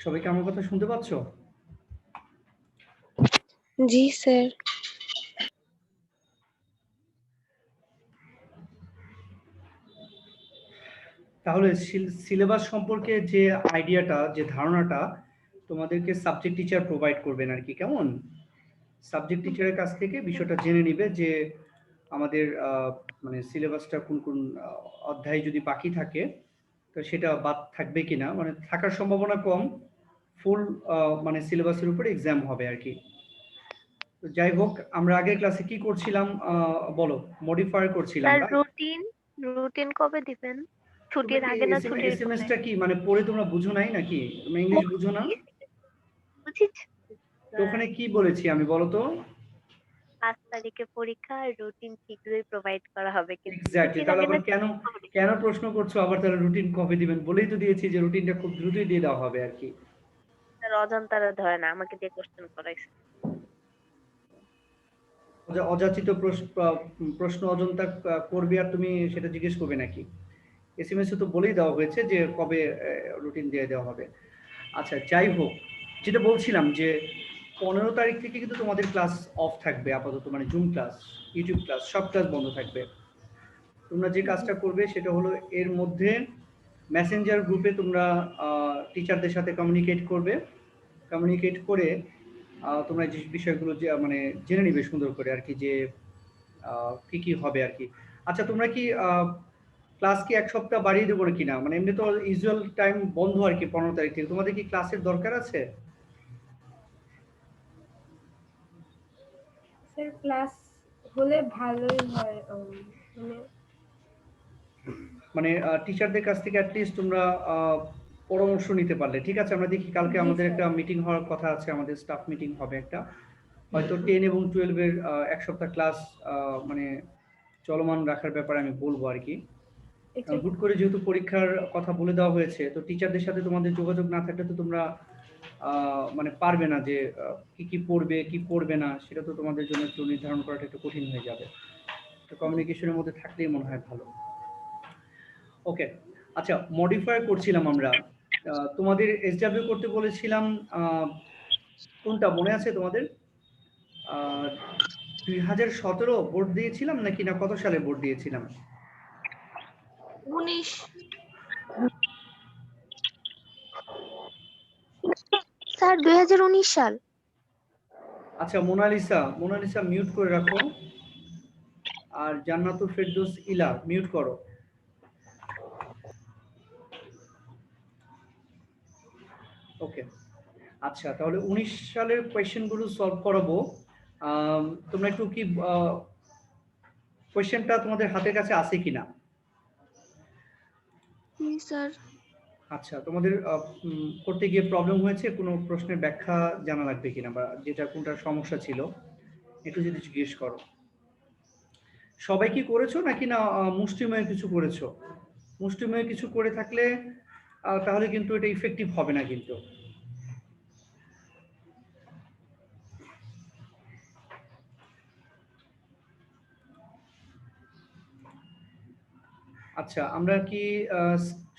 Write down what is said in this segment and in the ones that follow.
সবাই কি আমার কথা শুনতে পাচ্ছ? জি স্যার। তাহলে সিলেবাস সম্পর্কে যে আইডিয়াটা, যে ধারণাটা তোমাদেরকে সাবজেক্ট টিচার প্রোভাইড করবেন আর কি, কেমন? সাবজেক্ট টিচারের কাছ থেকে বিষয়টা জেনে নিবে যে আমাদের মানে সিলেবাসটা কোন কোন অধ্যায় যদি বাকি থাকে তো সেটা বাদ থাকবে কিনা, মানে থাকার সম্ভাবনা কম, ফুল মানে সিলেবাসের উপরে এক্সাম হবে আর কি। তো যাই হোক, আমরা আগের ক্লাসে কি করছিলাম বলো? মডিফাই করছিলাম, স্যার রাইট? রুটিন কবে দিবেন? তোমরা ছুটির কি আগে না ছুটির পরে? এসএমএসটা কি মানে পড়ে তোমরা বুঝো নাই নাকি? তোমরা ইংলিশ বুঝো না? বুঝিস তো ওখানে কি বলেছি আমি বলো তো? 5 তারিখে পরীক্ষা আর রুটিন শীঘ্রই প্রোভাইড করা হবে, কিন্তু এক্স্যাক্টলি। ছুটির তাহলে আগে না আবার কেন ছুটির পরে? কেন প্রশ্ন করছো আবার? তাহলে রুটিন কবে দিবেন বলেই তো দিয়েছি যে রুটিনটা খুব দ্রুতই দিয়ে দেওয়া হবে আর কি। স্যার অজান্তারা ধরে না, আমাকে দিয়ে কোশ্চেন করাইছে। অযাচিত প্রশ্ন অজন্তা করবে আর তুমি সেটা জিজ্ঞেস করবে নাকি? এসএমএস এ তো বলেই দেওয়া হয়েছে যে কবে রুটিন দিয়ে দেওয়া হবে। আচ্ছা, যাই হোক, যেটা বলছিলাম যে 15 তারিখ থেকে কিন্তু তোমাদের ক্লাস অফ থাকবে আপাতত, মানে জুম ক্লাস, ইউটিউব ক্লাস, সব ক্লাস বন্ধ থাকবে। তোমরা যে কাজটা করবে সেটা হলো এর মধ্যে মেসেঞ্জার গ্রুপে তোমরা টিচারদের সাথে কমিউনিকেট করবে। কমিউনিকেট করে তোমরা যে বিষয়গুলো যে মানে জেনে নিবে সুন্দর করে আর কি, যে কি কি হবে আর কি। আচ্ছা, তোমরা কি ক্লাস কি এক সপ্তাহ বাড়িয়ে দেবো কিনা? মানে এমনি তো ইউজুয়াল টাইম বন্ধ আর কি 15 তারিখ থেকে, তোমাদের কি ক্লাসের দরকার আছে? স্যার ক্লাস হলে ভালোই হয়, মানে টিচারদের কাছ থেকে অ্যাটলিস্ট তোমরা পরামর্শ নিতে পারলে। ঠিক আছে, আমরা দেখি কালকে জি, আমাদের স্যার। একটা মিটিং হওয়ার কথা আছে, আমাদের স্টাফ মিটিং হবে একটা, হয়তো 10 এবং 12 এর এক সপ্তাহ ক্লাস মানে চলমান রাখার ব্যাপারে আমি বলবো আর কি। এটা হুট করে যেহেতু পরীক্ষার কথা বলে দেওয়া হয়েছে, তো টিচারদের সাথে তোমাদের যোগাযোগ না থাকলে তো তোমরা মানে পারবে না যে কি কি পড়বে কি পড়বে না, সেটা তো তোমাদের জন্য একটু নির্ধারণ করাটা একটু কঠিন হয়ে যাবে। তো কমিউনিকেশনের মধ্যে থাকলেই মনে হয় ভালো। ওকে, আচ্ছা, মডিফাই করছিলাম আমরা। তোমাদের এসডব্লিউ করতে বলেছিলাম, কোনটা মনে আছে তোমাদের? 2017 বোর্ড দিয়েছিলাম নাকি, না কত সালে বোর্ড দিয়েছিলাম? 19 স্যার 2019 সাল। আচ্ছা, মোনালিসা মিউট করে রাখো, আর জান্নাতুল ফেরদৌস ইলা মিউট করো। ওকে, আচ্ছা, তাহলে 19 সালের কোয়েশ্চেনগুলো সলভ করাবো। তোমরা একটু কি কোয়েশ্চেনটা তোমাদের হাতের কাছে আছে কিনা? স্যার। আচ্ছা, তোমাদের করতে গিয়ে প্রবলেম হয়েছে, কোনো প্রশ্নের ব্যাখ্যা জানা লাগবে কিনা, বা যেটা কোনটা সমস্যা ছিল একটু যদি জিজ্ঞেস করো। সবাই কি করেছো নাকি না মুষ্টিমেয় কিছু করেছো? মুষ্টিমেয় কিছু করে থাকলে তাহলে কিন্তু এটা ইফেক্টিভ হবে না কিন্তু। আচ্ছা, আমরা কি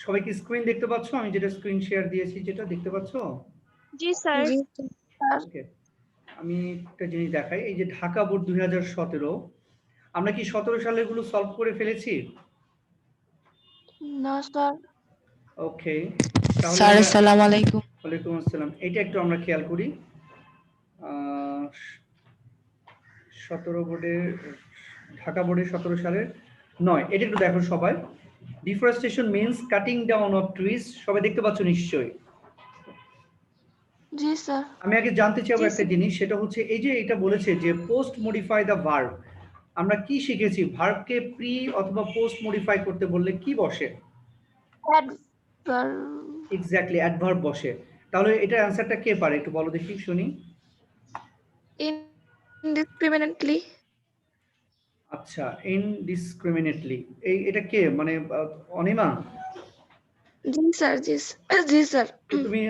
সবাই কি স্ক্রিন দেখতে পাচ্ছ? আমি যেটা স্ক্রিন শেয়ার দিয়েছি যেটা দেখতে পাচ্ছ? জি স্যার। জি স্যার। ওকে, আমি একটা জিনিস দেখাই। এই যে ঢাকা বোর্ড 2017, আমরা কি 17 সালের গুলো সলভ করে ফেলেছি? না স্যার। ওকে, তাহলে স্যার আমরা আসসালামু আলাইকুম। ওয়ালাইকুম আসসালাম। এটা একটু আমরা খেয়াল করি। 17 বোর্ডের, ঢাকা বোর্ডের 17 সালের 9, এটা একটু দেখো সবাই। Deforestation means cutting down of trees, সবাই দেখতে পাচ্ছ নিশ্চয়ই? জি স্যার। আমি আগে জানতে চাইবো একটা জিনিস, সেটা হচ্ছে এই যে এটা বলেছে যে পোস্ট মডিফাই দ্য ভার্ব, আমরা কি শিখেছি? ভার্বকে প্রি অথবা পোস্ট মডিফাই করতে বললে কি বসে? এক্স্যাক্টলি, অ্যাডভার্ব বসে। তাহলে এটার অ্যান্সারটা কে পারে একটু বলো দেখি শুনি। ইনডিসক্রিমিনেটলি। আচ্ছা, ইনডিসক্রিমিনেটলি, এটা কে, মানে অনিমা? জি স্যার। জি স্যার। তুমি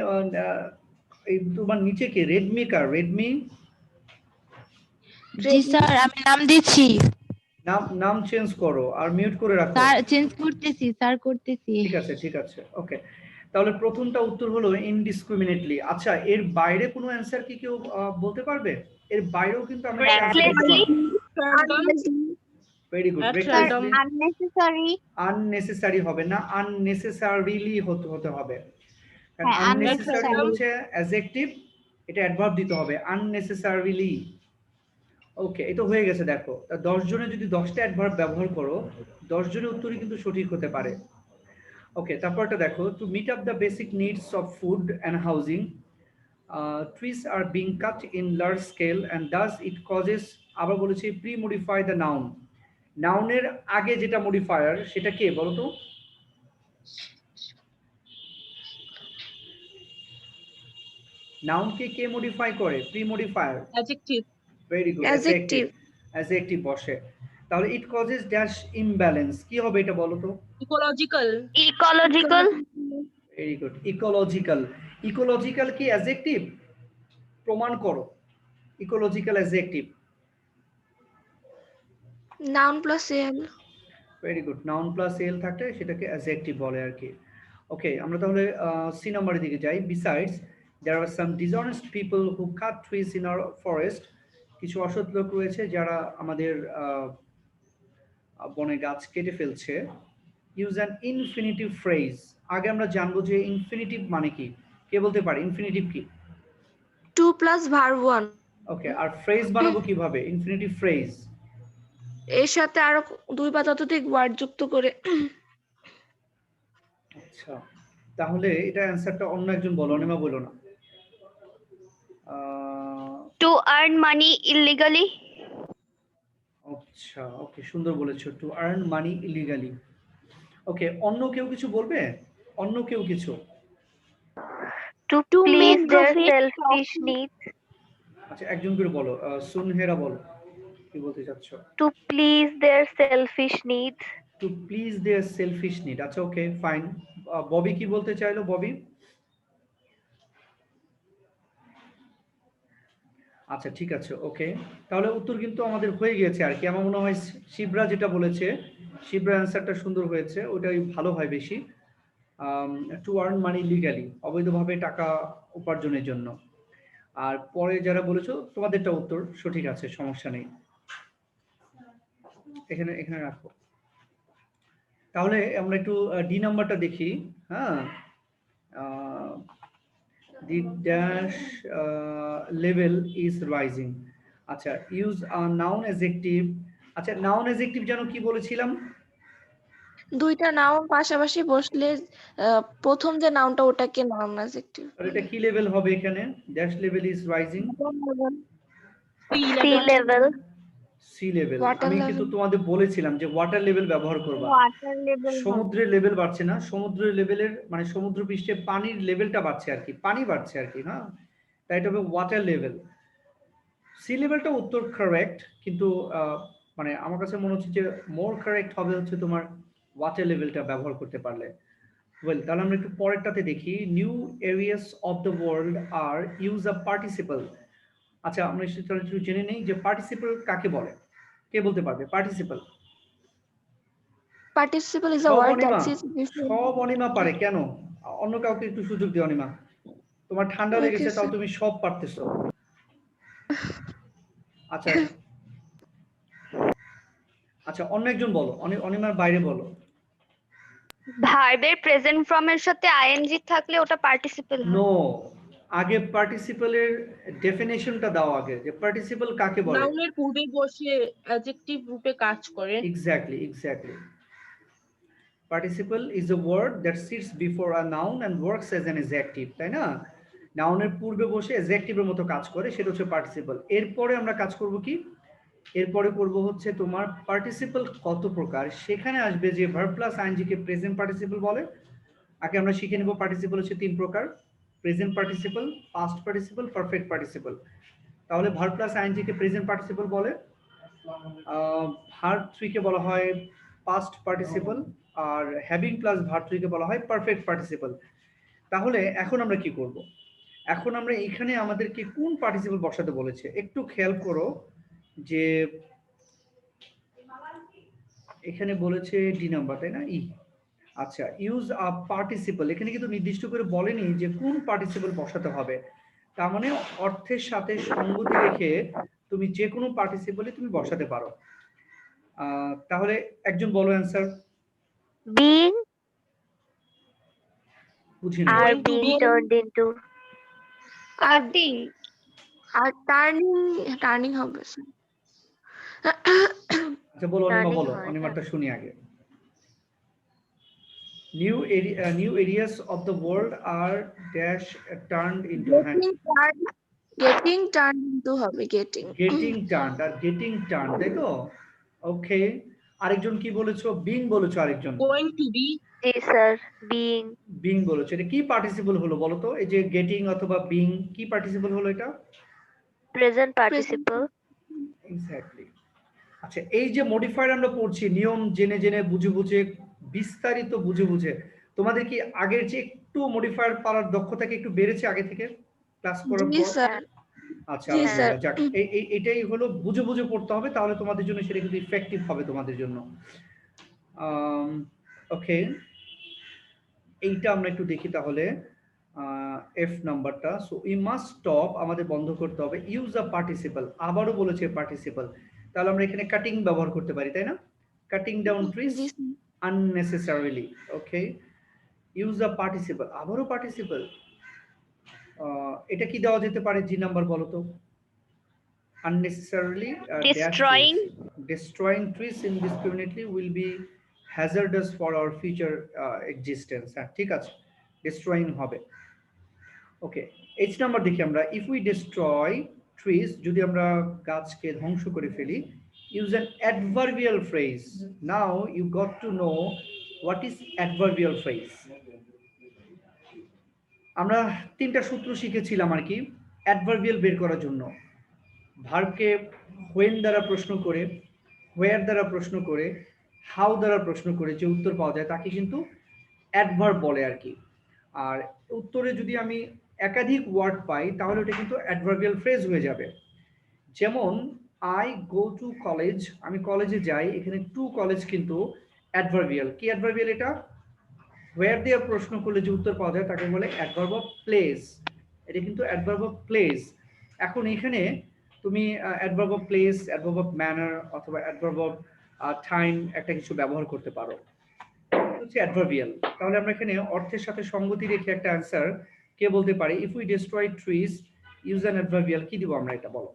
এই তোমার নিচে কে? রেডমি কার? রেডমি জি স্যার, আমি নাম দিচ্ছি। নাম চেঞ্জ করো আর মিউট করে রাখো। স্যার চেঞ্জ করতেছি, স্যার করতেছি। ঠিক আছে, ঠিক আছে, ওকে। তাহলে প্রথমটা উত্তর হলো ইনডিসক্রিমিনেটলি। আচ্ছা, এর বাইরে কোনো অ্যান্সার কি কেউ বলতে পারবে? এর বাইরেও কিন্তু আমরা Recklessly, very good. At sir, random. unnecessary, unnecessary হবে না, আননেসেসারিলি হতে হবে। কারণ হ্যাঁ, আননেসেসারি unnecessary, হচ্ছে অ্যাডজেক্টিভ, এটা অ্যাডভার্ব দিতে হবে আননেসেসারিলি। ওকে, এটা হয়ে গেছে। দেখো 10 জনে যদি 10টা অ্যাডভার্ব ব্যবহার করো, 10 জনের উত্তরই কিন্তু সঠিক হতে পারে। ওকে, তারপরটা দেখো, to meet up the basic needs of food and housing, trees are being cut in large scale and thus it causes, আবার বলেছি pre-modify the noun। নাউনের আগে যেটা মডিফায়ার সেটা কে বলো তো? নাউনকে কে মডিফাই করে? Pre-modifier. Adjective. Very good, adjective. Adjective বসে। তাহলে ইট কজেস ড্যাশ ইমব্যালেন্স, কি হবে এটা বলো তো? Ecological. ecological, very good, ecological. Ecological কি অ্যাডজেক্টিভ? প্রমাণ করো, ecological adjective. Noun plus L. Very good, noun plus L থাকলে সেটাকে অ্যাডজেক্টিভ বলে আর কি। ওকে, আমরা তাহলে সি নাম্বারের দিকে যাই। Besides there are some dishonest people who cut trees in our forest, কিছু অসৎ লোক রয়েছে যারা আমাদের বনে গাছ কেটে ফেলছে। ইউজ অ্যান ইনফিনিটিভ ফ্রেজ, আগে আমরা জানবো যে ইনফিনিটিভ মানে কি, কে বলতে পারে ইনফিনিটিভ কি? To plus verb one. Okay, আর ফ্রেজ বানাবো কিভাবে? ইনফিনিটিভ ফ্রেজ এর সাথে আরো দুই বা ততোধিক ওয়ার্ড যুক্ত করে। আচ্ছা, তাহলে এটা অ্যান্সারটা অন্য একজন বলো, অনিমা বলো না। to earn money illegally, আচ্ছা, ওকে, সুন্দর বলেছো, টু আর্ন মানি ইলিগালি। ওকে, অন্য কেউ কিছু বলবে? অন্য কেউ কিছু? to make please their profit, selfish needs, আচ্ছা, একজন করে বলো, সুনহেরা বলো কি বলতে চাচ্ছ? to please their selfish needs, to please their selfish need. আচ্ছা, ওকে, ফাইন। ববি কি বলতে চাইলো? ববি? আচ্ছা, ঠিক আছে, ওকে, তাহলে উত্তর কিন্তু আমাদের হয়ে গিয়েছে আর কি। আমার মনে হয় শিবরা যেটা বলেছে, শিবরা অ্যান্সারটা সুন্দর হয়েছে, ওটাই ভালো হয় বেশি। টু আর্ন মানি লিগালি, অবৈধভাবে টাকা উপার্জনের জন্য। আর পরে যারা বলেছো তোমাদেরটা উত্তর সঠিক আছে, সমস্যা নেই। এখানে এখানে রাখো। তাহলে আমরা একটু ডি নাম্বারটা দেখি। হ্যাঁ, the dash level is rising। আচ্ছা, ইউজ নাউন অ্যাডজেক্টিভ। আচ্ছা, নাউন অ্যাডজেক্টিভ যেন কি বলেছিলাম? দুইটা নাউন পাশাপাশি বসলে প্রথম যে নাউনটা ওটাকে নাউন অ্যাডজেক্টিভ। আর এটা কি লেভেল হবে এখানে? Dash level is rising, sea level, sea level. Water আমি level। কিন্তু তোমাদের বলেছিলাম যে ওয়াটার লেভেল ব্যবহার করবা। water level, সমুদ্রের লেভেল বাড়ছে না, সমুদ্রের লেভেলের মানে সমুদ্র পৃষ্ঠে পানির লেভেলটা বাড়ছে আর কি, পানি বাড়ছে আর কি। হ্যাঁ, তাই এটা হবে ওয়াটার লেভেল। সি লেভেলটা উত্তর কারেক্ট, কিন্তু মানে আমার কাছে মনে হচ্ছে যে মোর কারেক্ট হবে হচ্ছে তোমার ওয়াটার লেভেলটা ব্যবহার করতে পারলে। ওয়েল, তাহলে আমরা একটু পরেরটাতে দেখি। New areas of the world are use a participle. আচ্ছা, আমরা সেটা একটু জেনে নেই যে পার্টিসিপল কাকে বলে, কে বলতে পারবে পার্টিসিপল? Participle is a সব word Anima, that is before. সব অনিমা পারে কেন? অন্য কাউকে একটু সুযোগ দিও অনিমা। তোমার ঠান্ডা Okay, লেগেছে, তাও sir. তুমি সব পারতেছো। আচ্ছা আচ্ছা, অন্য একজন বলো, অনিমার বাইরে বলো। ভার্বের প্রেজেন্ট ফর্ম এর সাথে আইএনজি থাকলে ওটা পার্টিসিপল হয়। নো, আগে পার্টিসিপলের ডেফিনেশনটা দাও আগে, যে পার্টিসিপল কাকে বলে। নাউনের পূর্বে বসে অ্যাডজেক্টিভ রূপে কাজ করে। Exactly. Participle is a word that sits before a noun and works as an adjective, তাই না? নাউনের পূর্বে বসে অ্যাডজেক্টিভের মতো কাজ করে, সেটা হচ্ছে পার্টিসিপল। এরপরে আমরা কাজ করব কি? এরপরে করব হচ্ছে তোমার পার্টিসিপল কত প্রকার, সেখানে আসবে যে ভার্ব প্লাস আইএনজি কে প্রেজেন্ট পার্টিসিপল বলে। আগে আমরা শিখে নেব পার্টিসিপল হচ্ছে 3 প্রকার: present participle, past participle, perfect participle. তাহলে ভার্ব প্লাস আইএনজি কে প্রেজেন্ট পার্টিসিপল বলে, ভার্ব 3 কে বলা হয় past participle, are having plus verb 3 কে বলা হয় পারফেক্ট পার্টিসিপল। তাহলে এখন আমরা কি করব? এখন আমরা এখানে আমাদেরকে কোন পার্টিসিপল বসাতে বলেছে একটু খেয়াল করো, যে এখানে বলেছে ডি নাম্বার, তাই না? ই। আচ্ছা, ইউজ আ পার্টিসিপল, এখানে কিন্তু নির্দিষ্ট করে বলেনি যে কোন পার্টিসিপল বসাতে হবে। তার মানে অর্থের সাথে সঙ্গতি রেখে তুমি যে কোনো পার্টিসিপলই তুমি বসাতে পারো। তাহলে একজন বলো অ্যান্সার। Being বুঝি নাই। are Going to being be. turned into. Cutting আর টার্নিং হবে sir। আচ্ছা বলো অনিমা, Turning বলো হয়, অনিমারটা শুনি আগে। New areas of the world are dash turned into, হ্যাঁ, গেটিং টার্ন ইনটু হবে getting. Getting turned are getting turn, তাই তো? ওকে, আরেকজন কি বলেছো? বিং বলেছো আরেকজন। Going to be. G sir, being being বলেছো, এটা কি পার্টিসিপল হলো বলো তো? এই যে গেটিং অথবা বিং কি পার্টিসিপল হলো এটা? present participle. এক্স্যাক্টলি। আচ্ছা, এই যে মডিফায়ার আমরা পড়ছি নিয়ম জেনে জেনে বুঝে বুঝে বিস্তারিত বুঝে বুঝে, তোমাদের কি আগের যে একটু মডিফায়ার পারার দক্ষতা কি একটু বেড়েছে আগে থেকে ক্লাস করার জি পর? স্যার। আচ্ছা, জি স্যার। আলহামদুলিল্লাহ। যাক, এটাই হলো, বুঝে বুঝে পড়তে হবে, তাহলে তোমাদের জন্য সেটা কিন্তু ইফেক্টিভ হবে তোমাদের জন্য। ওকে, এইটা আমরা একটু দেখি তাহলে। এফ নাম্বারটা, সো উই মাস্ট স্টপ, আমাদের বন্ধ করতে হবে। ইউজ আ পার্টিসিপল, আবারও বলেছে পার্টিসিপল, তাহলে আমরা এখানে কাটিং ব্যবহার করতে পারি, তাই না? Cutting down trees G sir. unnecessarily. Okay, use a participle, আবারও পার্টিসিপল। এটা কি দেওয়া যেতে পারে? জি নাম্বার বলো তো। Unnecessarily Destroying. destroying trees indiscriminately will be hazardous for our future existence. হ্যাঁ, ঠিক আছে, destroying হবে। ওকে, এইচ নাম্বার দেখি আমরা। ইফ উই ডিস্ট্রয় ট্রিজ, যদি আমরা গাছকে ধ্বংস করে ফেলি, use an adverbial phrase. Now you got to know what is adverbial phrase. আমরা তিনটা সূত্র শিখেছিলাম আর কি অ্যাডভার্বিয়াল বের করার জন্য। ভার্বকে হোয়েন দ্বারা প্রশ্ন করে, হোয়ার দ্বারা প্রশ্ন করে, হাউ দ্বারা প্রশ্ন করে যে উত্তর পাওয়া যায় তাকে কিন্তু অ্যাডভার্ব বলে আর কি। আর উত্তরে যদি আমি একাধিক ওয়ার্ড পাই তাহলে ওটা কিন্তু অ্যাডভার্বিয়াল ফ্রেজ হয়ে যাবে। যেমন আই গো টু কলেজ, আমি কলেজে যাই, এখানে টু কলেজ কিন্তু অ্যাডভার্বিয়াল। কি অ্যাডভার্বিয়াল এটা? হোয়ার দিয়ে প্রশ্ন করলে যে উত্তর পাওয়া যায় তাকে বলে অ্যাডভার্ব অফ প্লেস। এটা কিন্তু অ্যাডভার্ব অফ প্লেস। এখন এখানে তুমি adverb of place, adverb of manner অথবা অ্যাডভার্ব অফ টাইম একটা কিছু ব্যবহার করতে পারো, হচ্ছে অ্যাডভার্বিয়াল। তাহলে আমরা এখানে অর্থের সাথে সঙ্গতি রেখে একটা অ্যান্সার কে বলতে পারি? If we destroy trees use an adverbial, কি দিব আমরা? এটা বলো।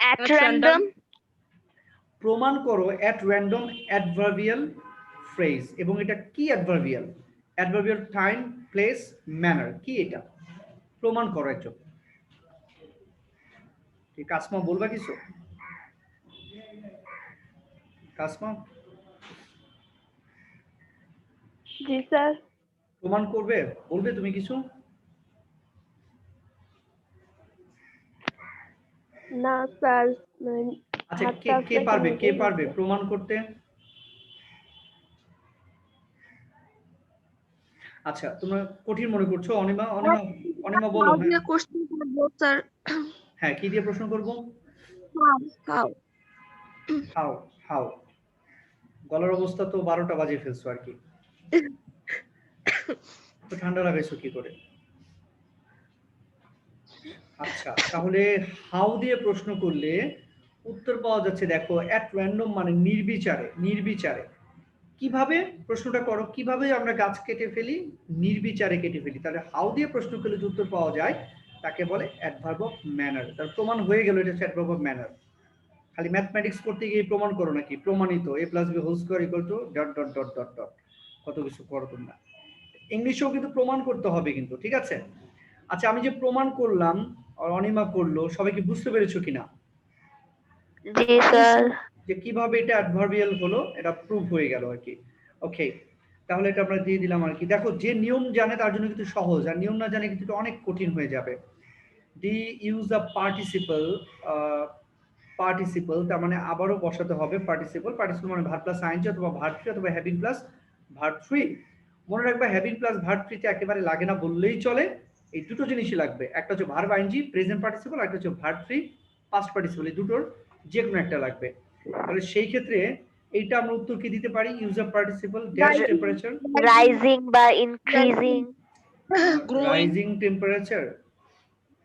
At At random. প্রমাণ করো অ্যাট র্যান্ডম অ্যাডভার্বিয়াল ফ্রেজ। এবং এটা কি adverbial? Adverbial time, place, manner, কি এটা? প্রমাণ করো একজন। ঠিক, কাসমা বলবা কিছু? কাসমা জি স্যার। প্রমাণ করবে, বলবে তুমি কিছু? না স্যার, আচ্ছা, হাতটা কে কে আসলে পারবে, কে নিচেই পারবে হচ্ছে। প্রমাণ করতে? আচ্ছা, তোমরা কঠিন মনে করছো। অনিমা, অনিমা, অনিমা বলো। হাউ হ্যাঁ, দিয়ে কোশ্চেন করবো স্যার? হ্যাঁ, কি দিয়ে প্রশ্ন করব? হাউ। How, how. গলার অবস্থা তো 12টা বাজে ফেলছো আর কি। তো ঠান্ডা লাগাইছো কি করে? আচ্ছা, তাহলে হাউ দিয়ে প্রশ্ন করলে উত্তর পাওয়া যাচ্ছে, দেখো অ্যাট র্যান্ডম মানে নির্বিচারে, নির্বিচারে। কিভাবে? প্রশ্নটা করো, কিভাবে আমরা গাছ কেটে ফেলি? নির্বিচারে কেটে ফেলি। তাহলে হাউ দিয়ে প্রশ্ন করলে যে উত্তর পাওয়া যায় তাকে বলে অ্যাডভার্ব অফ ম্যানার। তার প্রমাণ হয়ে গেল, এটা হচ্ছে অ্যাডভার্ব অফ ম্যানার। খালি ম্যাথমেটিক্স করতে গিয়ে প্রমাণ করো নাকি? প্রমাণিত a + b whole square equal to dot dot dot dot dot, কত কিছু করো তোমরা। ইংলিশেও কিন্তু প্রমাণ করতে হবে কিন্তু, ঠিক আছে? আচ্ছা, আমি যে প্রমাণ করলাম আর অনিমা করলো, সবাই কি বুঝতে পেরেছো কিনা জি স্যার। যে কিভাবে এটা অ্যাডভার্বিয়াল হলো? এটা প্রুভ হয়ে গেল আর কি। ওকে, তাহলে এটা আমরা দিয়ে দিলাম আর কি। দেখো, যে নিয়ম জানে তার জন্য কিন্তু সহজ, আর নিয়ম না জানে কিন্তু এটা অনেক কঠিন হয়ে যাবে। D use a participle, participle তার মানে আবারও বসাতে হবে পার্টিসিপল। পার্টিসিপল মানে ভার্ব প্লাস আইএনজি অথবা ভার্ব থ্রি অথবা হ্যাভিং প্লাস ভার্ব থ্রি। মনে রাখবে হ্যাভিং প্লাস ভার্ব থ্রিতে একেবারে লাগে না বললেই চলে। এই দুটো জিনিসই লাগবে, একটা হচ্ছে ভার্ব আইএনজি প্রেজেন্ট পার্টিসিপল, একটা হচ্ছে ভার্ব থ্রি পাস্ট পার্টিসিপল। এই দুটোর যে কোনো একটা লাগবে। তাহলে সেই ক্ষেত্রে এইটা আমরা উত্তর কি দিতে পারি? Use a participle dash temperature, rising বা increasing, Growing, rising temperature,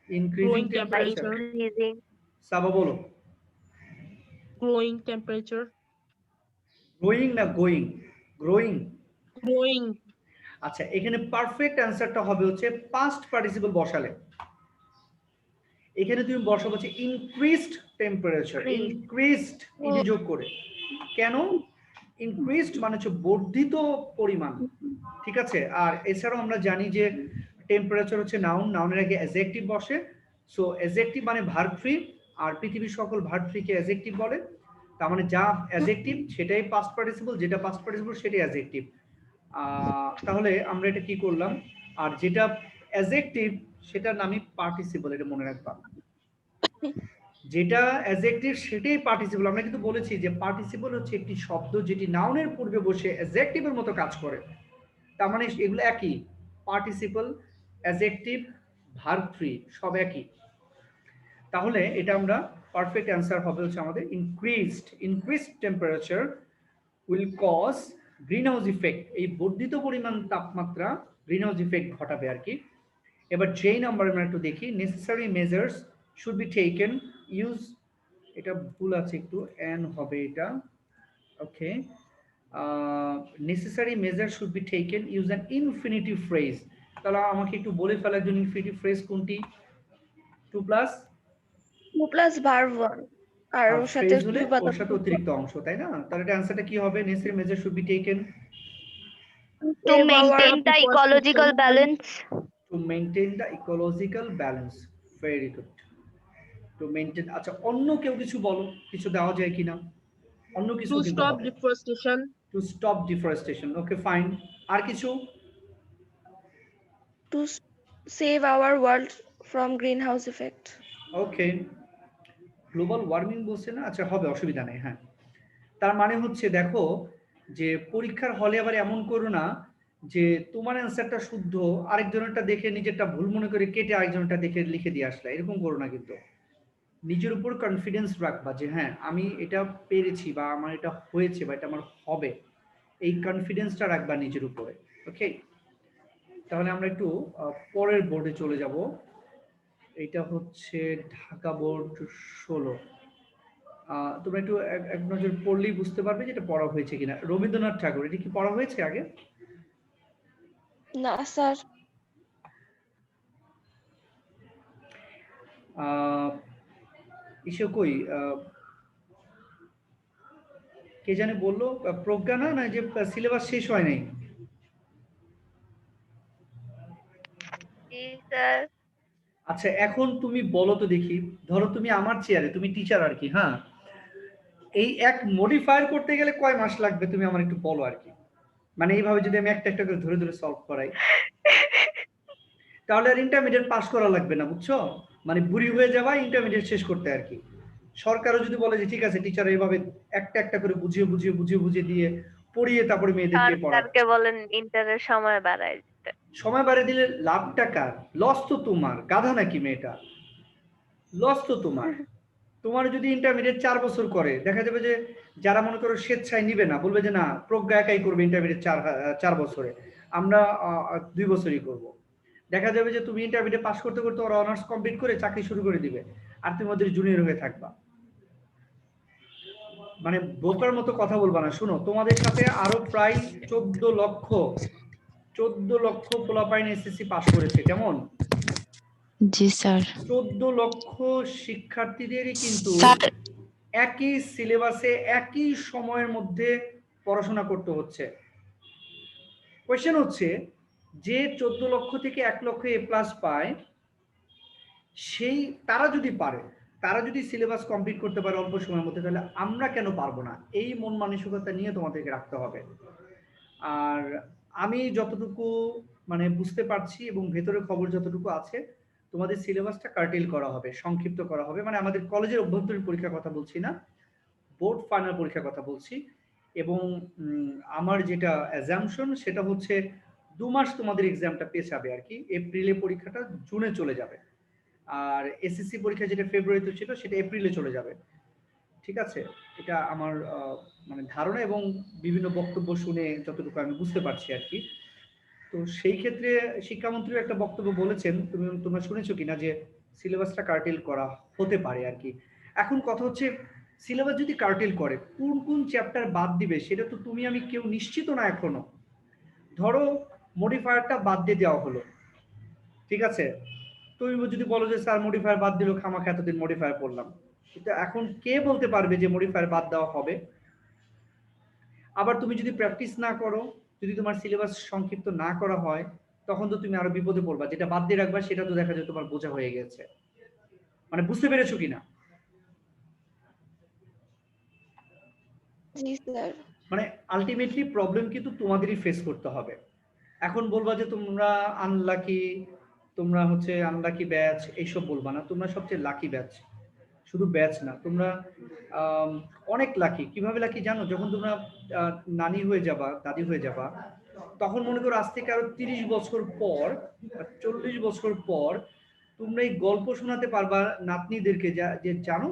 increasing growing temperature. temperature, increasing, সাবা বলো, growing temperature, গ্রোয়িং না গোয়িং? গ্রোয়িং। growing, আচ্ছা, এখানে পারফেক্ট অ্যান্সারটা হবে হচ্ছে পাস্ট পার্টিসিপল বসালে। এখানে তুমি বসাবো হচ্ছে increased temperature, Increased. Increased ED যোগ করে। কেন? ইনক্রিজড মানে হচ্ছে বর্ধিত পরিমাণ, ঠিক আছে? আর এছাড়াও আমরা জানি যে টেম্পারেচার হচ্ছে নাউন, নাউনের আগে অ্যাডজেক্টিভ বসে। সো অ্যাডজেক্টিভ মানে ভার্ব ফ্রি, আর পৃথিবীর সকল ভার্ব ফ্রিকে অ্যাডজেক্টিভ বলে। তার মানে যা অ্যাডজেক্টিভ সেটাই পাস্ট পার্টিসিপল, যেটা পাস্ট পার্টিসিপল সেটাই অ্যাডজেক্টিভ। তাহলে আমরা এটা কি করলাম? আর যেটা অ্যাডজেক্টিভ সেটার নামই পার্টিসিপল, এটা মনে রাখবা। যেটা অ্যাডজেক্টিভ সেটাই পার্টিসিপল। আমরা কিন্তু বলেছি যে পার্টিসিপল হচ্ছে একটি শব্দ যেটি নাউনের পূর্বে বসে অ্যাডজেক্টিভের মতো কাজ করে। তার মানে এগুলো একই, পার্টিসিপল, অ্যাডজেক্টিভ, ভার্ব ফ্রি সব একই। তাহলে এটা আমরা পারফেক্ট অ্যান্সার হবে হচ্ছে আমাদের increased temperature will cause greenhouse effect. এই বর্ধিত পরিমাণ তাপমাত্রা গ্রিনহাউস ইফেক্ট ঘটাবে আর কি। এবার যেই নাম্বার আমরা একটু দেখি, necessary measures should be taken use, এটা ভুল আছে একটু, এন হবে এটা, okay. Necessary measure should be taken use an infinitive phrase. তাহলে আমাকে একটু বলে ফেলার জন্য ইনফিনিটিভ ফ্রেজ কোনটি? 2 প্লাস 2 প্লাস ভার্ব 1 আর ওর সাথে ফ্রেজ হলে ওর সাথে অতিরিক্ত অংশ, তাই না? তাহলে এটা অ্যান্সারটা কি হবে? Necessary measure should be taken to maintain the ecological balance, to maintain the ecological balance. Very good, to maintain. আচ্ছা, অন্য কেউ কিছু বলো, কিছু দেওয়া যায় কিনা? অন্য কিছু to কিন্তু stop হবে। deforestation, to stop deforestation, okay fine. আর কিছু? To save our world from greenhouse effect. Okay, global warming বলছে না? আচ্ছা হবে, অসুবিধা নেই। হ্যাঁ, তার মানে হচ্ছে দেখো যে পরীক্ষার হলে আবার এমন করো না যে তোমার অ্যান্সারটা শুদ্ধ, আরেকজনেরটা দেখে নিজেরটা ভুল মনে করে কেটে আরেকজনেরটা দেখে লিখে দিয়ে আসলে, এরকম করো না কিন্তু। নিজের উপর কনফিডেন্স রাখবা যে হ্যাঁ আমি এটা পেরেছি, বা আমার এটা হয়েছে, বা এটা আমার হবে, এই কনফিডেন্সটা রাখবা নিজের উপরে। ওকে, তাহলে আমরা একটু পরের বোর্ডে চলে যাব। এটা হচ্ছে ঢাকা বোর্ড 16। তোমরা একটু এক নজর পড়লেই বুঝতে পারবে যে এটা পড়া হয়েছে কিনা। রবীন্দ্রনাথ ঠাকুর, এটা কি পড়া হয়েছে আগে? না স্যার। ইসে কই, কে জানে বললো? প্রজ্ঞা না, না যে সিলেবাস শেষ হয় নাই? জি স্যার। আচ্ছা, এখন তুমি বলো তো দেখি, ধরো তুমি আমার চেয়ারে, তুমি টিচার আর কি, হ্যাঁ, এই এক মডিফায়ার করতে গেলে কয় মাস লাগবে তুমি আমার একটু বলো আর কি। মানে এইভাবে যদি আমি একটা একটা করে ধরে ধরে সলভ করাই, তাহলে আর ইন্টারমিডিয়েট পাস করা লাগবে না, বুঝছো? মানে বুড়ি হয়ে যাওয়া, ইন্টারমিডিয়েট শেষ করতে আর কি। সরকারও যদি বলে যে ঠিক আছে টিচার এইভাবে একটা একটা করে বুঝিয়ে দিয়ে পড়িয়ে তারপরে মেয়েদেরকে পড়ায়, সরকারকে বলেন ইন্টারের সময় বাড়ায় দিতে। সময় বাড়িয়ে দিলে লাভটা কার? লস তো তোমার, গাধা নাকি মেয়েটা? লস তো তোমার। তোমার যদি ইন্টারমিডিয়েট 4 বছর করে, দেখা যাবে যে যারা মনে করো স্বেচ্ছায় নিবে না, বলবে যে না প্রজ্ঞা একাই করবে ইন্টারমিডিয়েট 4 বছরে, আমরা 2 বছরই করব। দেখা যাবে যে তুমি ইন্টারমিডিয়েট পাস করতে করতে ওরা অনার্স কমপ্লিট করে চাকরি শুরু করে দিবে, আর তুমি ওদের জুনিয়র হয়ে থাকবা। মানে বোকার মতো কথা বলবা না। শোনো, তোমাদের সাথে আরো প্রায় 14 লক্ষ পোলাপাইন এসএসসি পাস করেছে, কেমন? জি স্যার। 14 লক্ষ শিক্ষার্থীদেরই কিন্তু স্যার একই সিলেবাসে একই সময়ের মধ্যে পড়াশোনা করতে হচ্ছে। কোয়েশ্চেন হচ্ছে যে 14 লক্ষ থেকে 1 লক্ষ এ প্লাস পায়, সেই তারা যদি পারে, তারা যদি সিলেবাস কমপ্লিট করতে পারে অল্প সময়ের মধ্যে, তাহলে আমরা কেন পারবো না? এই মন মানসিকতা নিয়ে তোমাদেরকে রাখতে হবে। আর আমি যতটুকু মানে বুঝতে পারছি এবং ভেতরে খবর যতটুকু আছে, তোমাদের সিলেবাসটা কার্টেল করা হবে, সংক্ষিপ্ত করা হবে। মানে আমাদের কলেজের অভ্যন্তরীণ পরীক্ষার কথা বলছি না, বোর্ড ফাইনাল পরীক্ষার কথা বলছি। এবং আমার যেটা অ্যাজাম্পশন সেটা হচ্ছে 2 মাস তোমাদের এক্সামটা পেছাবে আর কি। এপ্রিলে পরীক্ষাটা জুনে চলে যাবে, আর এসএসসি পরীক্ষা যেটা ফেব্রুয়ারিতে ছিল সেটা এপ্রিলে চলে যাবে, ঠিক আছে? এটা আমার মানে ধারণা এবং বিভিন্ন বক্তব্য শুনে যতটুকু আমি বুঝতে পারছি আরকি। তো সেই ক্ষেত্রে শিক্ষামন্ত্রীও একটা বক্তব্য বলেছেন, তোমরা শুনেছো কিনা যে সিলেবাসটা কার্টেল করা হতে পারে আরকি। এখন কথা হচ্ছে সিলেবাস যদি কার্টেল করে কোন কোন চ্যাপ্টার বাদ দিবে সেটা তো তুমি আমি কেউ নিশ্চিত না এখনো। ধরো মডিফায়ারটা বাদ দিয়ে দেওয়া হলো, ঠিক আছে? তুমি যদি বলো যে স্যার মডিফায়ার বাদ দিল, খামাখা এতদিন মডিফায়ার পড়লাম, কিন্তু এখন কে বলতে পারবে যে মডিফায়ার বাদ দেওয়া হবে? আবার তুমি যদি প্র্যাকটিস না করো, যদি তোমার সিলেবাস সংক্ষিপ্ত না করা হয়, তখন তো তুমি আরো বিপদে পড়বা। যেটা বাদ দিয়ে রাখবা সেটা তো দেখা যায় তোমার বোঝা হয়ে গেছে। মানে বুঝতে পেরেছো কিনা? জি স্যার। মানে আলটিমেটলি প্রবলেম কিন্তু তোমাদেরই ফেস করতে হবে। এখন বলবা যে তোমরা আনলাকি, তোমরা হচ্ছে আনলাকি ব্যাচ, এইসব বলবা না। তোমরা সবচেয়ে লাকি ব্যাচ। শুধু ব্যাচ না, তোমরা অনেক লাকি। কিভাবে লাকি জানো? যখন তোমরা নানি হয়ে যাবা, দাদি হয়ে যাবা, তখন মনে করো আজ থেকে আরো 30 বছর পর, 40 বছর পর তোমরা এই গল্প শোনাতে পারবা নাতনিদেরকে, যে জানো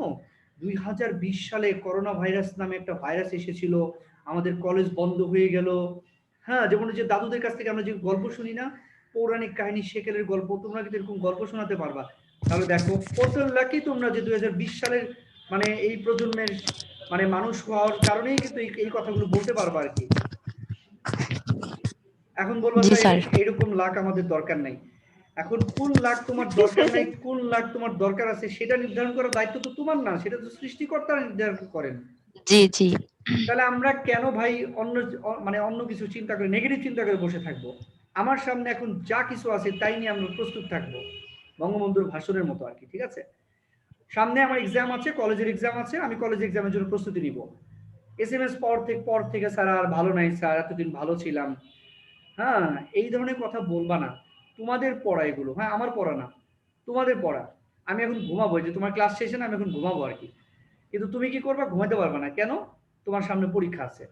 2020 সালে করোনা ভাইরাস নামে একটা ভাইরাস এসেছিল, আমাদের কলেজ বন্ধ হয়ে গেল। হ্যাঁ, যেমন যে দাদুদের কাছ থেকে আমরা যে গল্প শুনি না, পৌরাণিক কাহিনী, সেকেলের গল্প, তোমরা কিন্তু এরকম গল্প শোনাতে পারবা। তাহলে দেখো কত লাকি তোমরা যে 2020 সালের মানে এই প্রজন্মের মানে মানুষ হওয়ার কারণেই কিন্তু এই কথাগুলো বলতে পারবা আর কি। এখন বলবা জি স্যার স্যার। এরকম লাক আমাদের দরকার নাই। এখন কোন লাক তোমার দরকার নাই, কোন লাক তোমার দরকার আছে, সেটা নির্ধারণ করার দায়িত্ব তো তোমার না, সেটা তো সৃষ্টিকর্তা নির্ধারণ করেন। জি জি। তাহলে আমরা কেন ভাই মানে অন্য কিছু চিন্তা করে, নেগেটিভ চিন্তা করে বসে থাকবো? আমার সামনে এখন যা কিছু আছে তাই নিয়ে আমরা প্রস্তুত থাকবো, বঙ্গবন্ধুর ভাষণের মতো আর কি। ঠিক আছে? সামনে আমার এক্সাম আছে, কলেজের এক্সাম আছে, আমি কলেজ এক্সামের জন্য প্রস্তুতি নিব। এসএমএস পর থেকে স্যার আর ভালো নাই স্যার, এতদিন ভালো ছিলাম, হ্যাঁ, এই ধরনের কথা বলবা না। তোমাদের পড়া এগুলো, হ্যাঁ, আমার পড়া না, তোমাদের পড়া। আমি এখন ঘুমাবো, যে তোমার ক্লাস শেষে না, আমি এখন ঘুমাবো আর কি। কিন্তু তুমি কি করবা? ঘুমাতে পারবা না। কেন? তোমার সামনে পরীক্ষা আছে।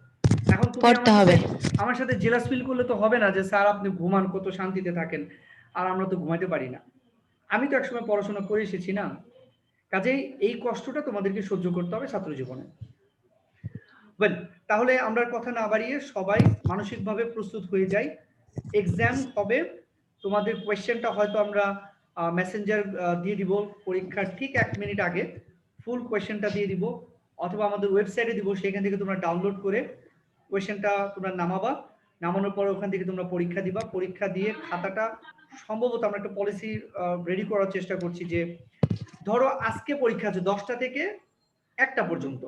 এখন তুমি পড়তে হবে। আমার সাথে জেলাস ফিল করলে তো হবে না যে স্যার আপনি ঘুমান, কত শান্তিতে থাকেন, আর আমরা তো ঘুমাইতে পারি না। আমি তো একসময় পড়াশোনা করে এসেছি না, কাজেই এই কষ্টটা তোমাদেরকে সহ্য করতে হবে ছাত্র জীবনে। ওয়েল, তাহলে আমরা কথা না বাড়িয়ে সবাই মানসিকভাবে প্রস্তুত হয়ে যাই। এক্সাম হবে, তোমাদের কোয়েশ্চেনটা হয়তো আমরা মেসেঞ্জার দিয়ে দিব পরীক্ষার ঠিক 1 মিনিট আগে, ফুল কোয়েশ্চেনটা দিয়ে দিব, অথবা আমাদের ওয়েবসাইটে দিব, সেখান থেকে তোমরা ডাউনলোড করে কোয়েশ্চেনটা তোমরা নামাবা। নামানোর পর ওখান থেকে তোমরা পরীক্ষা দিবা। পরীক্ষা দিয়ে খাতাটা সম্ভবত আমরা একটা পলিসি রেডি করার চেষ্টা করছি যে ধরো আজকে পরীক্ষা আছে 10টা থেকে 1টা পর্যন্ত,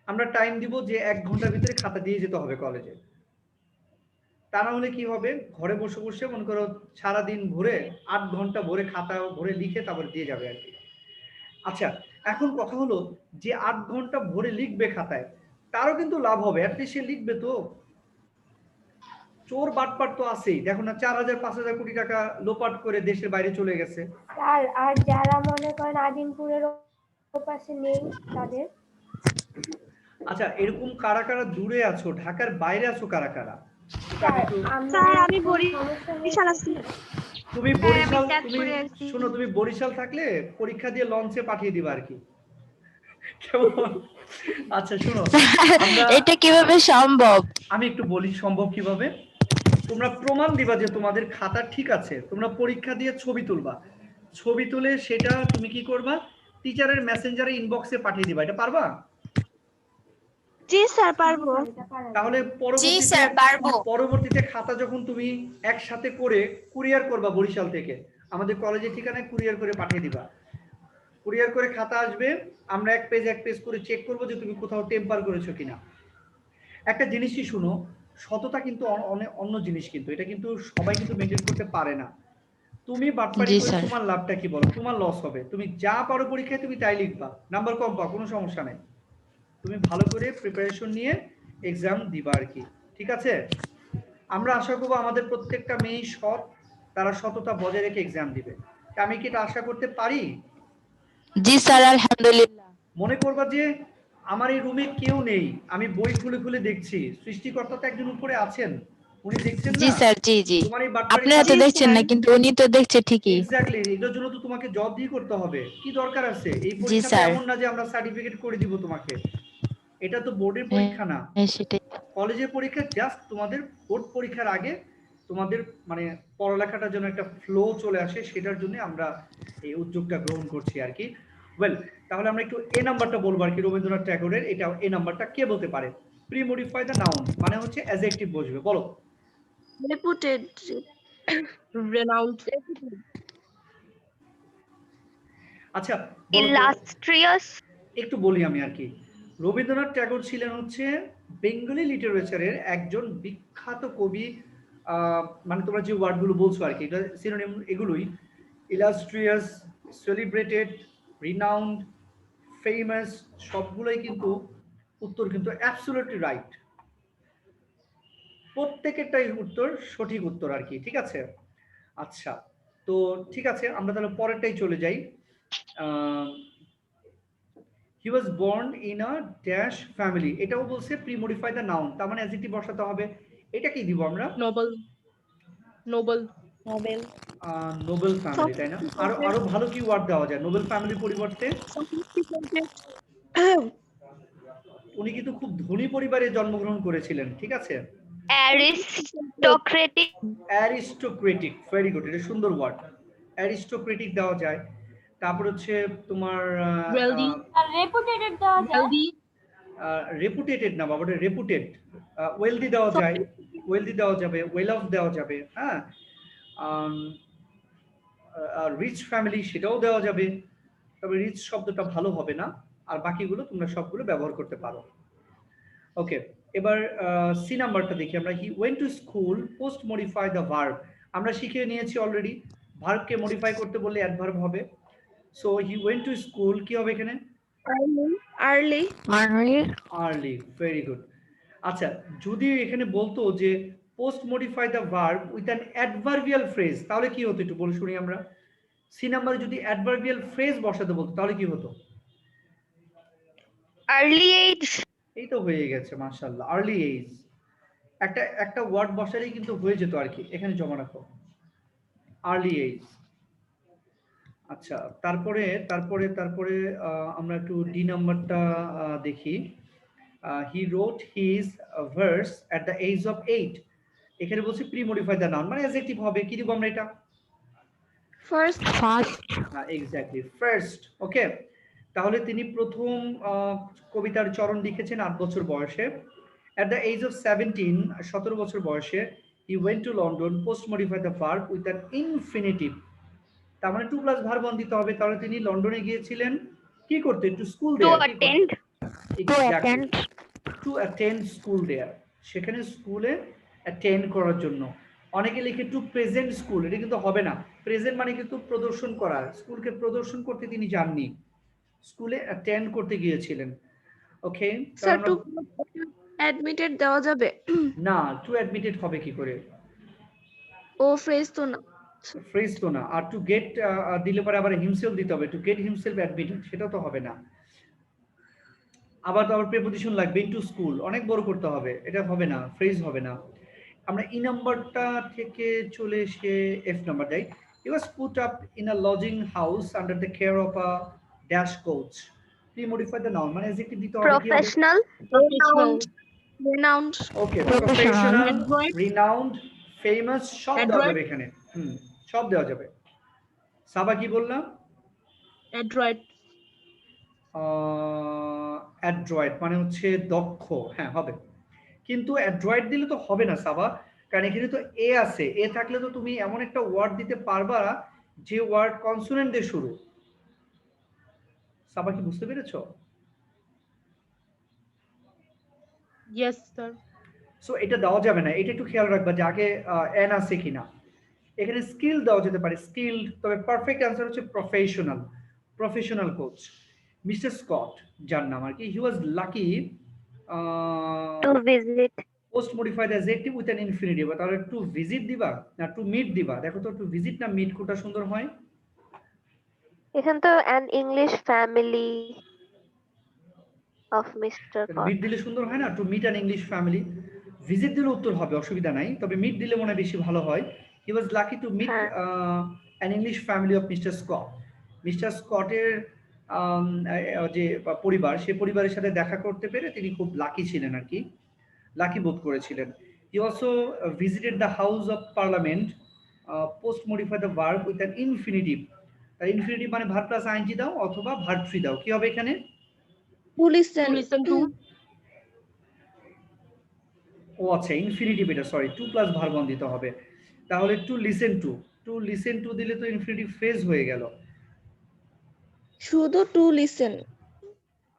আমরা টাইম দিব যে 1 ঘন্টার ভিতরে খাতা দিয়ে যেতে হবে কলেজে। তা না হলে কি হবে? ঘরে বসে বসে মনে করো সারাদিন ভরে 8 ঘন্টা ভরে খাতা ভরে লিখে তারপর দিয়ে যাবে আর কি। আচ্ছা, এখন কথা হলো যে 8 ঘন্টা ভরে লিখবে খাতায়, তারও কিন্তু লাভ হবে, অ্যাটলিস্ট সে লিখবে তো। চোর বাটপাট তো আছেই, দেখো না 4,000-5,000 কোটি টাকা লোপাট করে দেশের বাইরে চলে গেছে। আর যারা মনে করেন আজিমপুরের ওপাশে নেই তাদের। আচ্ছা, এরকম কারা কারা দূরে আছো, ঢাকার বাইরে আছো কারা কারা? স্যার আমি বরিশাল আছি। তুমি হ্যাঁ, বরিশাল, আমি তুমি চাঁদপুরে আছি। শোনো, তুমি বরিশাল থাকলে পরীক্ষা দিয়ে লঞ্চে পাঠিয়ে দিবা আর কি। কেমন? আচ্ছা শোনো, আমরা এটা কিভাবে সম্ভব? আমি একটু বলি সম্ভব কিভাবে। তোমরা প্রমাণ দিবা যে তোমাদের খাতা ঠিক আছে, তোমরা পরীক্ষা দিয়ে ছবি তুলবা, ছবি তুলে সেটা তুমি কি করবা? টিচারের মেসেঞ্জারে ইনবক্সে পাঠিয়ে দিবা। এটা পারবা? জি স্যার পারবো। তাহলে পরবর্তীতে খাতা যখন তুমি একসাথে করে কুরিয়ার করবা বরিশাল থেকে, আমাদের কলেজের ঠিকানায় কুরিয়ার করে পাঠিয়ে দিবা। কুরিয়ার করে খাতা আসবে, আমরা এক পেজ করে চেক করব যে তুমি কোথাও টেম্পার করেছো কিনা। একটা জিনিসই শুনো, সততা কিন্তু অন্য জিনিস, কিন্তু এটা কিন্তু সবাই কিন্তু মেনটেন করতে পারে না। তুমি বাটপারি জি করে স্যার। তোমার লাভটা কি বলো? তোমার লস হবে। তুমি যা পারো পরীক্ষায় তুমি তাই লিখবা, নাম্বার কম পাও, কোনো সমস্যা নেই। তুমি ভালো করে প্রিপারেশন নিয়ে এক্সাম দিবা আর কি। ঠিক আছে? আমরা আশা করবো আমাদের প্রত্যেকটা মেয়েই সৎ, তারা সততা বজায় রেখে এক্সাম দিবে। আমি কি এটা আশা করতে পারি? জি স্যার, আলহামদুলিল্লাহ। মনে করবা যে আমার এই রুমে কেউ নেই, আমি বই খুলে খুলে দেখছি, সৃষ্টিকর্তা তো একজন উপরে আছেন। উনি দেখছেন জি না স্যার, জি জি। তোমার এই বাটপারি আপনারা তো দেখছেন না, কিন্তু উনি তো দেখছে ঠিকই। এক্স্যাক্টলি, এটার জন্য তো তোমাকে জব দিয়ে করতে হবে। কি দরকার আছে? এই জি পরীক্ষা তো স্যার। এমন না যে আমরা সার্টিফিকেট করে দিব তোমাকে। এটা তো বোর্ডের হ্যাঁ, পরীক্ষা না, হ্যাঁ, সেটাই। কলেজের পরীক্ষা। জাস্ট তোমাদের বোর্ড পরীক্ষার আগে তোমাদের মানে পড়ালেখাটার জন্য একটা ফ্লো চলে আসে, সেটার জন্য আমরা এই উদ্যোগটা গ্রহণ করছি আর কি। ওয়েল, তাহলে আমরা একটু এ নাম্বারটা বলবো আর কি, রবীন্দ্রনাথ ঠাকুরের এটা এ নাম্বারটা কে বলতে পারে? প্রি মডিফাই দ্য নাউন মানে হচ্ছে অ্যাডজেক্টিভ বসবে, বলো। রেপুটেড। renowned, আচ্ছা বলো তো, ইলাস্ট্রিয়াস, একটু বলি আমি আর কি। রবীন্দ্রনাথ ঠাকুর ছিলেন হচ্ছে বেঙ্গলি লিটারেচারের একজন বিখ্যাত কবি। মানে তোমরা যে ওয়ার্ডগুলো বলছো আর কি, এটা সিনোনিম এগুলোই। ইলাস্ট্রিয়াস, সেলিব্রেটেড, রিনাউন্ড, ফেমাস, সবগুলোই কিন্তু উত্তর কিন্তু অ্যাবসলিউটলি রাইট। প্রত্যেকেরটাই উত্তর সঠিক উত্তর আর কি, ঠিক আছে। আচ্ছা, তো ঠিক আছে, আমরা তাহলে পরেরটাই চলে যাই। He was born in a dash family, এটাও বলছে প্রি মডিফাই দ্য নাউন, তার মানে অ্যাডজেক্টিভ বসাতে হবে। এটা কি দিব আমরা? noble, noble, Nobel, noble family, তাই না? আরো আরো ভালো কি ওয়ার্ড দেওয়া যায় নোবেল ফ্যামিলির পরিবর্তে? উনি কিন্তু খুব ধনী পরিবারে জন্মগ্রহণ করেছিলেন, ঠিক আছে। অ্যারিস্টোক্রেটিক, অ্যারিস্টোক্রেটিক, ভেরি গুড, এটা সুন্দর ওয়ার্ড। অ্যারিস্টোক্রেটিক দেওয়া যায়। তারপর হচ্ছে তোমার wealthy, আর রেপুটেটেড দেওয়া যায়। wealthy, রেপুটেটেড না বাবা, ওটা রেপুটেড। ওয়েলদি দেওয়া যায়, ওয়েলদি দেওয়া যাবে, ওয়েল অফ দেওয়া যাবে, হ্যাঁ। রিচ ফ্যামিলি সেটাও দেওয়া যাবে, তবে রিচ শব্দটা ভালো হবে না। আর বাকিগুলো তোমরা সবগুলো ব্যবহার করতে পারো। ওকে, এবার সি নাম্বারটা দেখি আমরা। He went to school, post modify the verb. আমরা শিখে নিয়েছি অলরেডি, ভার্বকে মডিফাই করতে বললে অ্যাডভার্ব হবে। So he went to school, কি হবে এখানে? আর্লি। Early, very good. আচ্ছা, যদি এখানে বলতো যে post modify the verb with an adverbial phrase, তাহলে কি হতো একটু বলে শুনি আমরা। সি নাম্বারে যদি অ্যাডভার্বিয়াল ফ্রেজ বসাতে বলতো তাহলে কি হতো? আর্লি এজ, এই তো হয়ে গেছে, মাশাআল্লাহ, আর্লি এজ। একটা একটা ওয়ার্ড বসালেই কিন্তু হয়ে যেত আর কি। এখানে জমা রাখো, আর্লি এজ। আচ্ছা, তারপরে তারপরে তারপরে আমরা একটু ডি নাম্বারটা দেখি। He wrote his verse at the age of 8। এখানে বলছি প্রি মডিফাই দ্য নাউন মানে অ্যাডজেক্টিভ হবে, কি দিব আমরা এটা? ফার্স্ট। Exactly, first. ওকে, তাহলে তিনি প্রথম কবিতার চরণ লিখেছেন 8 বছর বয়সে। অ্যাট দ্য এজ অফ 17, 17 বছর বয়সে, he went to London, post modify the verb with an infinitive. তার মানে 2 প্লাস ভার্ব অন দিতে হবে। তাহলে তিনি লন্ডনে গিয়েছিলেন কি করতে? To school to there, attend, to attend school there, সেখানে স্কুলে অ্যাটেন্ড করার জন্য। অনেকে লিখে টু প্রেজেন্ট স্কুল, এটা কিন্তু হবে না। প্রেজেন্ট মানে কিন্তু প্রদর্শন করা, স্কুলকে প্রদর্শন করতে তিনি যাননি, স্কুলে অ্যাটেন্ড করতে গিয়েছিলেন। ওকে, স্যার টু অ্যাডমিটেড দেওয়া যাবে? না, টু অ্যাডমিটেড হবে কি করে? ও ফ্রেজ তো না। ফ্রেজ তো না। আর টু গেট দিলে পরে আবার হিমসেলফ দিতে হবে, টু গেট হিমসেলফ অ্যাডমিটেড, সেটা তো হবে না। আবার তো আবার প্রিপোজিশন লাগবে, ইনটু স্কুল, অনেক বড় করতে হবে, এটা হবে না, ফ্রেজ হবে না। আমরা ই নাম্বারটা থেকে চলে এসে এফ নাম্বার যাই। He was put up in a lodging house under the care of a dash coach. Pre modify the noun মানে অ্যাডজেক্টিভ দিতে হবে, কি হবে? Professional, professional, renowned. Okay, professional, adroit, renowned, famous, সব দেওয়া adroit, যাবে এখানে। সব দেওয়া যাবে। সাবা কি বললাম? adroit, অ্যাড্রয়েড মানে হচ্ছে দক্ষ, হ্যাঁ হবে। কিন্তু অ্যাড্রয়েড দিলে তো হবে না সাবা, কারণ এখানে তো এ আছে। এ থাকলে তো তুমি এমন একটা ওয়ার্ড দিতে পারবা না যে ওয়ার্ড কনসোনেন্ট দিয়ে শুরু। সাবা কি বুঝতে পেরেছো? yes sir, সো এটা দেওয়া যাবে না, এটা একটু খেয়াল রাখবা যে আগে এন আছে কিনা। এখানে স্কিল দেওয়া যেতে পারে, স্কিল, তবে পারফেক্ট অ্যান্সার হচ্ছে professional, professional coach. Mister Scott যার নাম আর কি, he was lucky to visit, post modified adjective with an infinitive. তাহলে টু ভিজিট দিবা না টু মিট দিবা? দেখো তো টু ভিজিট না মিট কোনটা সুন্দর হয়? এখানে তো an English family of mister Cott, meet দিলে সুন্দর হয় না? To meet an English family, visit দিলে উত্তর হবে, অসুবিধা নাই, তবে মিট দিলে মনে হয় বেশি ভালো হয়। He was lucky to meet হ্যাঁ। An English family of mister Scott. Mister স্কটের যে পরিবার, সেই পরিবারের সাথে দেখা করতে পেরে তিনি খুব লাকি ছিলেন আর কি, লাকি বোধ করেছিলেন। He also visited the house of parliament, post modify the verb with an infinitive. তার ইনফিনিটিভ মানে ভার্ব প্লাস আইএনজি দাও অথবা ভার্ব থ্রি দাও, কি হবে এখানে? To listen To listen to. ও আচ্ছা, ইনফিনিটিভ এটা, sorry, to plus verb on দিতে হবে। তাহলে to listen to, to listen to দিলে তো ইনফিনিটিভ ফ্রেজ হয়ে গেল। শুধু টু লিসেন।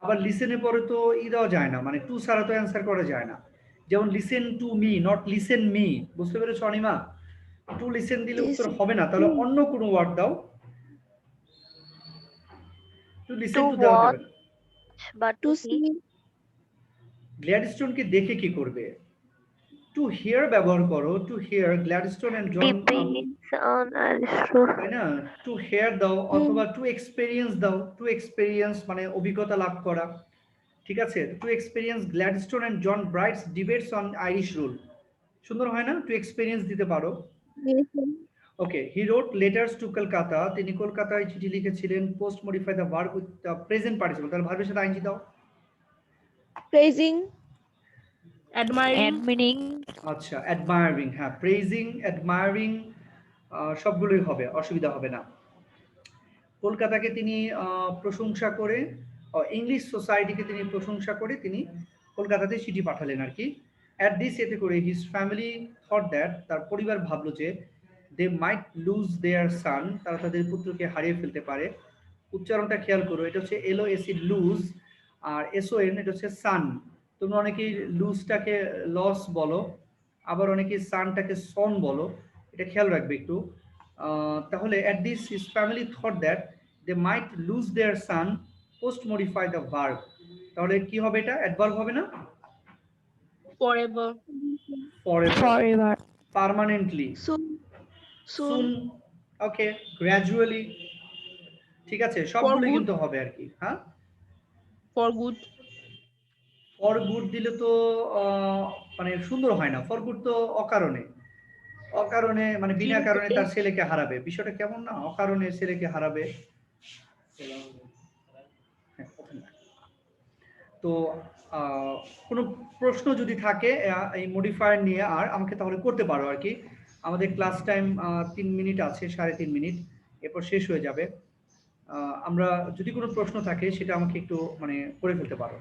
আবার লিসেনের পরে তো দেওয়া যায় না, মানে টু ছাড়া তো অ্যান্সার করা যায় না। যেমন listen to me, not listen me, বুঝতে পেরেছো অনিমা? টু লিসেন দিলে উত্তর হবে না, তাহলে অন্য কোনো ওয়ার্ড দাও। টু লিসেন To টু দেওয়া যাবে watch না। বা টু to সি। see, গ্ল্যাডস্টোনকে দেখে কি করবে? টু হিয়ার ব্যবহার করো, to hear, Gladstone and John, depends on our তাই না? টু হেয়ার দাও অথবা টু এক্সপেরিয়েন্স দাও। টু এক্সপেরিয়েন্স মানে অভিজ্ঞতা লাভ করা, ঠিক আছে? To experience Gladstone and John Bright's debates on Irish rule, সুন্দর হয় না? টু এক্সপেরিয়েন্স দিতে পারো। Okay, he wrote letters to Kolkata, তিনি কলকাতায় চিঠি লিখেছিলেন। Post modify the verb with the present participle, তাহলে ভার্বের সাথে আইনজি দাও। প্রেজিং। Admiring. Admiring. আচ্ছা, অ্যাডমায়ারিং, হ্যাঁ, প্রেজিং, অ্যাডমায়ারিং সবগুলোই হবে, অসুবিধা হবে না। কলকাতাকে তিনি প্রশংসা করে, ইংলিশ সোসাইটিকে তিনি প্রশংসা করে তিনি কলকাতাতে চিঠি পাঠালেন আর কি। অ্যাট দিস, এতে করে হিজ ফ্যামিলি থট দ্যাট, তার পরিবার ভাবলো যে দে মাইট লুজ দেয়ার সান, তারা তাদের পুত্রকে হারিয়ে ফেলতে পারে। উচ্চারণটা খেয়াল করো, এটা হচ্ছে LOSE লুজ, আর SON এটা হচ্ছে সান। তোমরা অনেকেই লুজটাকে লস বলো, আবার অনেকেই সানটাকে সন বলো, এটা খেয়াল রাখবে একটু। তাহলে at this his family thought that they might lose their son, post modify the verb, তাহলে কি হবে? এটা অ্যাডভার্ব হবে না? Forever. Forever, Forever. Permanently, soon. Soon, okay, gradually, ঠিক আছে, সবগুলো good. কিন্তু হবে আর কি। হ্যাঁ, For good. ফর গুড দিলে তো মানে সুন্দর হয় না। ফর গুড তো অকারণে, অকারণে মানে বিনা কারণে তার ছেলেকে হারাবে, বিষয়টা কেমন না? অকারণে ছেলেকে হারাবে। হ্যাঁ, তো কোনো প্রশ্ন যদি থাকে এই মডিফায়ার নিয়ে আর আমাকে তাহলে করতে পারো আর কি। আমাদের ক্লাস টাইম 3 মিনিট আছে, 3.5 মিনিট, এরপর শেষ হয়ে যাবে। আমরা যদি কোনো প্রশ্ন থাকে সেটা আমাকে একটু মানে করে ফেলতে পারো।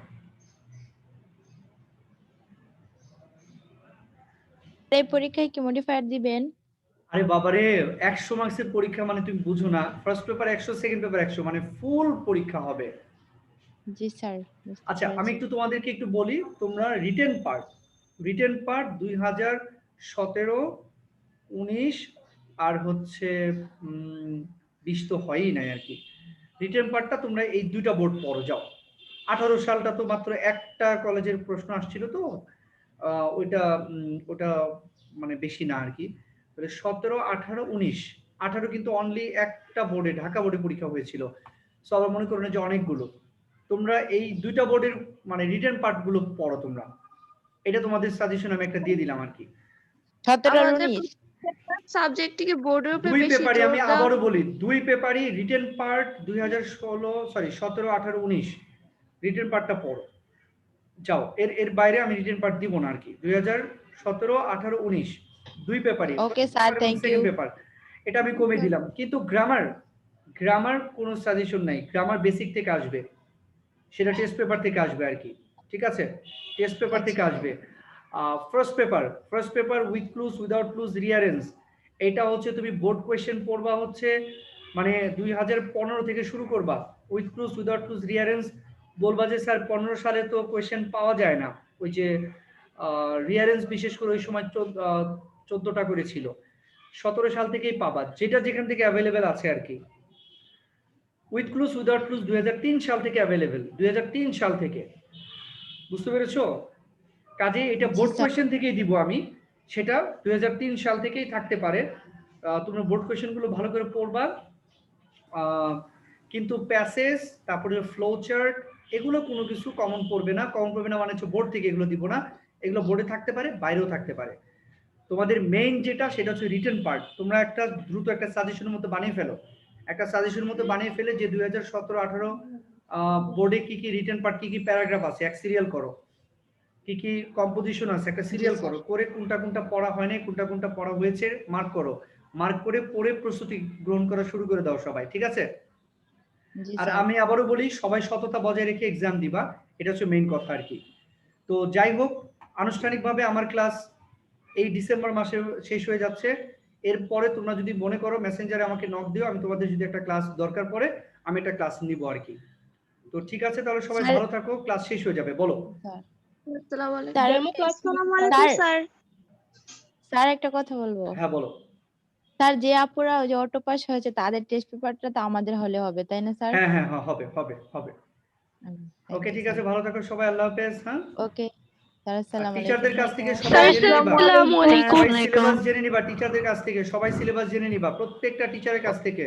এই পরীক্ষায় কি মডিফায়ার দিবেন? আরে বাবারে, 100 মার্কসের পরীক্ষা মানে তুমি বুঝো না। ফার্স্ট পেপার 100, সেকেন্ড পেপার 100, মানে ফুল পরীক্ষা হবে। জি স্যার। আচ্ছা, আমি একটু তোমাদেরকে একটু বলি, তোমরা রিটেন পার্ট 2017, 19 আর হচ্ছে 20 তো হয়ই নাই আর কি। রিটেন পার্টটা তোমরা এই দুইটা বোর্ড পড়ো, যাও। 18 সালটা তো মাত্র একটা কলেজের প্রশ্ন আসছিল, তো ওটা মানে বেশি না আর কি। 17, 18, 19, 18 কিন্তু অনলি একটা বোর্ডে, ঢাকা বোর্ডে পরীক্ষা হয়েছিল। সো আবার মনে করো না যে অনেকগুলো। তোমরা এই দুইটা বোর্ডের মানে রিটেন পার্ট গুলো পড়ো তোমরা, এটা তোমাদের সাজেশন আমি একটা দিয়ে দিলাম আর কি। 17 আর আমাদের 19 সাবজেক্টটিকে বোর্ডের উপরে দুই বেশি পেপারে, জোর আমি দেওয়া আবারও বলি, দুই পেপারই রিটেন পার্ট 17, 18, 19 রিটেন পার্টটা পড়ো, যাও। এর বাইরে আমি রিটেন পার্ট দিব না আর কি। 2017, 18, 19 দুই পেপারই, okay sir, thank you. Second paper, এটা আমি কমে দিলাম। কিন্তু গ্রামার কোনো সাজেশন নাই, গ্রামার বেসিক থেকে আসবে, সেটা টেস্ট পেপার থেকে আসবে আর কি, ঠিক আছে? টেস্ট পেপার থেকে আসবে। First paper with clues, without clues, rearrange, এটা হচ্ছে তুমি বোর্ড কোয়েশ্চেন পড়বা হচ্ছে মানে 2015 থেকে শুরু করবা। উইথ ক্লুজ, উইদাউট ক্লুজ, রিয়ারেন্স বলবা যে স্যার 15 সালে তো কোয়েশ্চেন পাওয়া যায় না, ওই যে রিয়ারেন্স বিশেষ করে ওই সময় 14টা করে ছিল। 17 সাল থেকেই পাবা, যেটা যেখান থেকে অ্যাভেলেবেল আছে আর কি। উইথ ক্লুজ, উইদাউট ক্লুজ 2003 সাল থেকে অ্যাভেলেবেল, 2003 সাল থেকে, বুঝতে পেরেছো? কাজে এটা বোর্ড কোয়েশ্চেন থেকেই দিব আমি, সেটা 2003 সাল থেকেই থাকতে পারে। তোমরা বোর্ড কোয়েশ্চেন গুলো ভালো করে পড়বা, কিন্তু প্যাসেজ, তারপরে ফ্লো চার্ট, এগুলো কোনো কিছু কমন পড়বে না। কমন পড়বে না মানে হচ্ছে বোর্ড থেকে এগুলো দিব না, এগুলো বোর্ডে থাকতে পারে, বাইরেও থাকতে পারে। তোমাদের মেইন যেটা সেটা হচ্ছে রিটেন পার্ট। তোমরা একটা দ্রুত একটা সাজেশনের মতো বানিয়ে ফেলো, একটা সাজেশনের মতো বানিয়ে ফেলে যে 2017-18 বোর্ডে কি কি রিটেন পার্ট, কি কি প্যারাগ্রাফ আছে এক সিরিয়াল করো, কি কি কম্পোজিশন আছে একটা সিরিয়াল করো, করে কোনটা কোনটা পড়া হয় নাই, কোনটা কোনটা পড়া হয়েছে মার্ক করো, মার্ক করে পড়ে প্রস্তুতি গ্রহণ করা শুরু করে দাও সবাই, ঠিক আছে? জি আর স্যার। আমি আবারও বলি, সবাই সততা বজায় রেখে এক্সাম দিবা, এটা হচ্ছে মেইন কথা আর কি। তো যাই হোক, আনুষ্ঠানিকভাবে আমার ক্লাস এই ডিসেম্বর মাসে শেষ হয়ে যাচ্ছে। এরপরে তোমরা যদি মনে করো মেসেঞ্জারে আমাকে নক দিও, আমি তোমাদের যদি একটা ক্লাস দরকার পড়ে আমি একটা ক্লাস নিব আর কি। তো ঠিক আছে, তাহলে সবাই স্যার- ভালো থাকো, ক্লাস শেষ হয়ে যাবে, বলো। স্যার আসসালামু আলাইকুম। স্যার Demo class আসসালামু স্যার। আলাইকুম স্যার। স্যার একটা কথা বলবো। হ্যাঁ বলো। স্যার যে আপুরা ওই যে অটো পাস হয়েছে তাদের টেস্ট পেপারটা তো আমাদের হলে হবে তাই না স্যার? হ্যাঁ হ্যাঁ হ্যাঁ, হবে হবে হবে। ওকে ঠিক আছে, ভালো থাকো সবাই, আল্লাহ হাফেজ। হ্যাঁ, ওকে স্যার, আসসালামু টিচারদের আলাইকুম। কাছ থেকে স্যার, সবাই জেনে নিবা, আসসালামু আলাইকুম। সবাই সিলেবাস জেনে নিবা, টিচারদের কাছ থেকে সবাই সিলেবাস জেনে নিবা, প্রত্যেকটা টিচারের কাছ থেকে।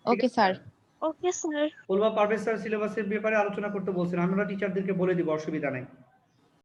Okay sir. Okay sir. বলবা পারভেজ স্যার সিলেবাসের ব্যাপারে আলোচনা করতে বলছেন, আমরা টিচারদেরকে বলে দিব, অসুবিধা নাই।